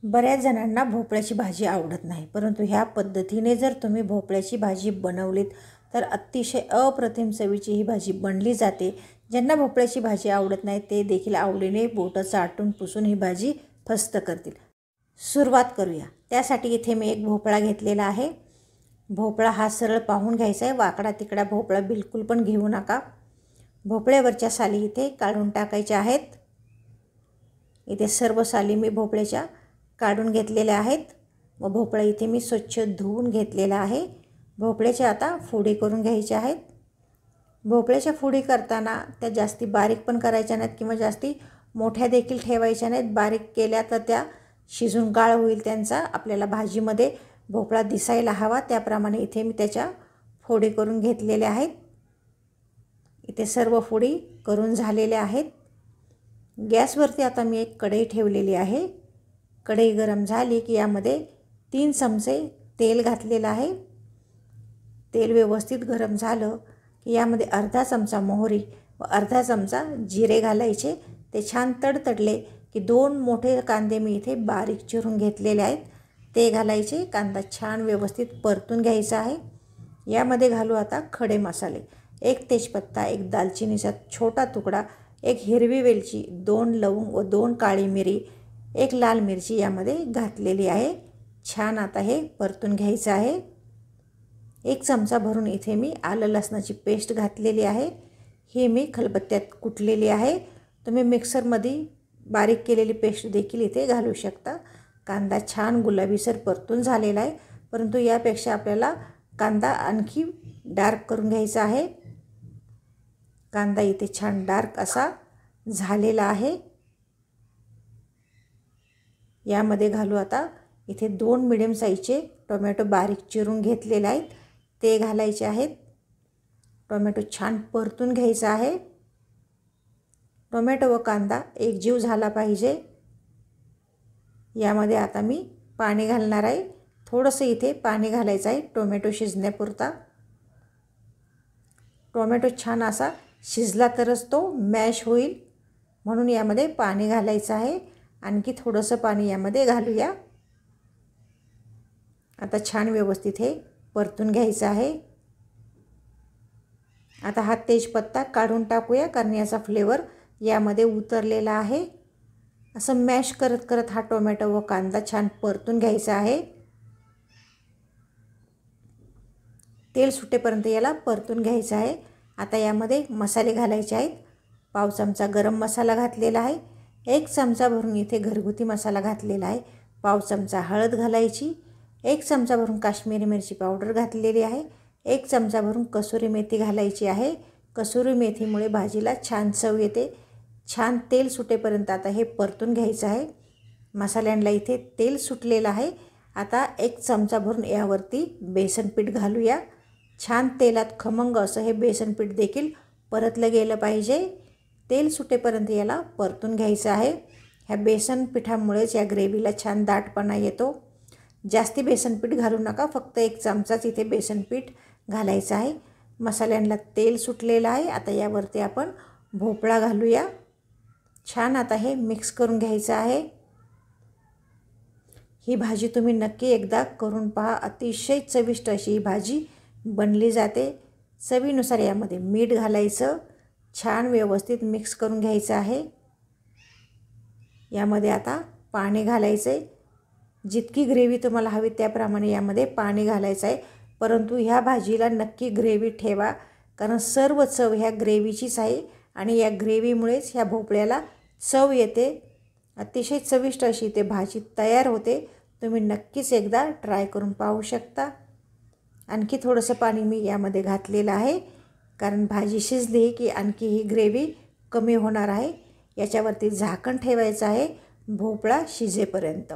बऱ्याच जणांना भोपळ्याची भाजी आवडत नाही, परंतु ह्या पद्धतीने जर तुम्ही भोपळ्याची भाजी बनवलीत तर अतिशय अप्रतिम चवीची ही भाजी बनली जाते। ज्यांना भोपळ्याची भाजी आवडत नाही ते देखील आवडीने बोटं चाटून पुसून ही भाजी फस्त करतील। सुरुवात करूया। त्यासाठी इथे मी एक भोपळा घेतलेला आहे। भोपळा हा सरळ पाहून घ्यायचा आहे, वाकडा तिकडा भोपळा बिलकुल पण घेऊ नका। भोपळ्यावरच्या साली इथे काढून टाकायच्या आहेत। इथे सर्व साली मी भोपळ्याच्या काढून घेतलेल्या आहेत व भोपळा इथे मी स्वच्छ धुवून घेतलेला आहे। भोपळ्याच्या आता फोडी करून घ्यायच्या आहेत। भोपळ्याच्या फोडी करताना त्या जास्ती बारीक पण करायच्या नाहीत किंवा जास्ती मोठ्या देखील ठेवायच्या नाहीत। बारीक केल्या तर त्या शिजून गाळ होईल त्यांचा। आपल्याला भाजीमध्ये भोपळा दिसायला हवा त्याप्रमाणे इथे मी त्याच्या फोडी करून घेतलेल्या आहेत। इथे सर्व फोडी करून झालेल्या आहेत। गॅसवरती आता मी एक कढई ठेवलेली आहे। कढई गरम झाली की यामध्ये 3 चमचे तेल घातलेलं आहे। तेल व्यवस्थित गरम झालं की यामध्ये अर्धा चमचा मोहरी व अर्धा चमचा जिरे घालायचे। ते छान तडतडले की 2 मोठे कांदे मी इथे बारीक चिरून घेतलेले आहेत ते घालायचे। कांदा छान व्यवस्थित परतून घ्यायचा आहे। यामध्ये घालू आता खडे मसाले। 1 तेजपत्ता, 1 दालचिनीचा छोटा तुकडा, 1 हिरवी वेलची, 2 लवंग व 2 काळी मिरी, 1 लाल मिरची यामध्ये घातलेली आहे। छान आता हे परतून घ्यायचं आहे। 1 चमचा भरून इथे मी आलं लसणाची पेस्ट घातलेली आहे। ही मी खलबत्त्यात कुटलेली आहे। तुम्ही मिक्सरमध्ये बारीक केलेली पेस्ट देखील इथे घालू शकता। कांदा छान गुलाबीसर परतून झालेला आहे, परंतु यापेक्षा आपल्याला कांदा आणखी डार्क करून घ्यायचा आहे। कांदा इथे छान डार्क असा झालेला आहे। यामध्ये घालू आता इथे 2 मीडियम साईजचे टोमॅटो बारीक चिरून घेतलेले आहेत ते घालायचे आहेत। टोमॅटो छान परतून घ्यायचा आहे। टोमॅटो व कांदा एकजीव झाला पाहिजे। यामध्ये आता मी पाणी घालणार आहे। थोडंसं इथे पाणी घालायचं आहे टोमॅटो शिजण्यापुरता। टोमॅटो छान असा शिजला तरच तो मॅश होईल, म्हणून यामध्ये पाणी घालायचं आहे। आणखी थोडंसं पाणी यामध्ये घालूया। आता छान व्यवस्थित हे परतून घ्यायचं आहे। आता हा तेजपत्ता काढून टाकूया, कारण याचा फ्लेवर यामध्ये उतरलेला आहे। असं मॅश करत करत हा टोमॅटो व कांदा छान परतून घ्यायचा आहे। तेल सुटेपर्यंत याला परतून घ्यायचं आहे। आता यामध्ये मसाले घालायचे आहेत। पाव चमचा गरम मसाला घातलेला आहे। 1 चमचा भरून इथे घरगुती मसाला घातलेला आहे। पाव चमचा हळद घालायची। 1 चमचा भरून काश्मीरी मिरची पावडर घातलेली आहे। 1 चमचा भरून कसुरी मेथी घालायची आहे। कसुरी मेथीमुळे भाजीला छान चव येते। छान तेल सुटेपर्यंत आता हे परतून घ्यायचं आहे। मसाल्यांना इथे तेल सुटलेलं आहे। आता 1 चमचा भरून यावरती बेसन पीठ घालूया। छान तेलात खमंग असं हे बेसन पीठ देखील परतलं गेलं पाहिजे। तेल सुटेपर्यंत याला परतून घ्यायचं आहे। ह्या बेसन पिठामुळेच या ग्रेव्हीला छान दाटपणा येतो। जास्ती बेसन पीठ घालू नका, फक्त 1 चमचाच इथे बेसन पीठ घालायचं आहे। मसाल्यांना तेल सुटलेलं आहे। आता यावरती आपण भोपळा घालूया। छान आता हे मिक्स करून घ्यायचं आहे। ही भाजी तुम्ही नक्की एकदा करून पहा। अतिशय चविष्ट अशी ही भाजी बनली जाते। चवीनुसार यामध्ये मीठ घालायचं। छान व्यवस्थित मिक्स करून घ्यायचं आहे। यामध्ये आता पाणी घालायचं आहे। जितकी ग्रेव्ही तुम्हाला हवी त्याप्रमाणे यामध्ये पाणी घालायचं आहे, परंतु ह्या भाजीला नक्की ग्रेव्ही ठेवा, कारण सर्व चव ह्या ग्रेव्हीचीच आहे आणि या ग्रेव्हीमुळेच ह्या भोपळ्याला चव येते। अतिशय चविष्ट अशी ते भाजी तयार होते। तुम्ही नक्कीच एकदा ट्राय करून पाहू शकता। आणखी थोडंसं पाणी मी यामध्ये घातलेलं आहे, कारण भाजी शिजली की आणखी ही ग्रेव्ही कमी होणार आहे। याच्यावरती झाकण ठेवायचं आहे भोपळा शिजेपर्यंत।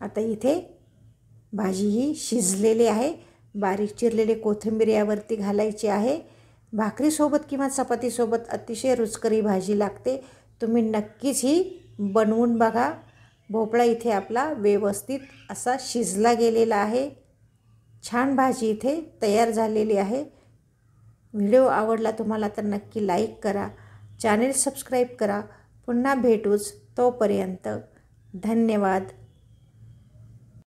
आता इथे भाजी ही शिजलेली आहे। बारीक चिरलेली कोथिंबीर यावरती घालायची आहे। भाकरीसोबत किंवा चपातीसोबत अतिशय रुचकर ही भाजी लागते। तुम्ही नक्कीच ही बनवून बघा। भोपळा इथे आपला व्यवस्थित असा शिजला गेलेला आहे। छान भाजी इथे तयार झालेली आहे। व्हिडिओ आवडला तुम्हाला तर नक्की लाईक करा, चॅनेल सबस्क्राईब करा। पुन्हा भेटूच, तोपर्यंत धन्यवाद.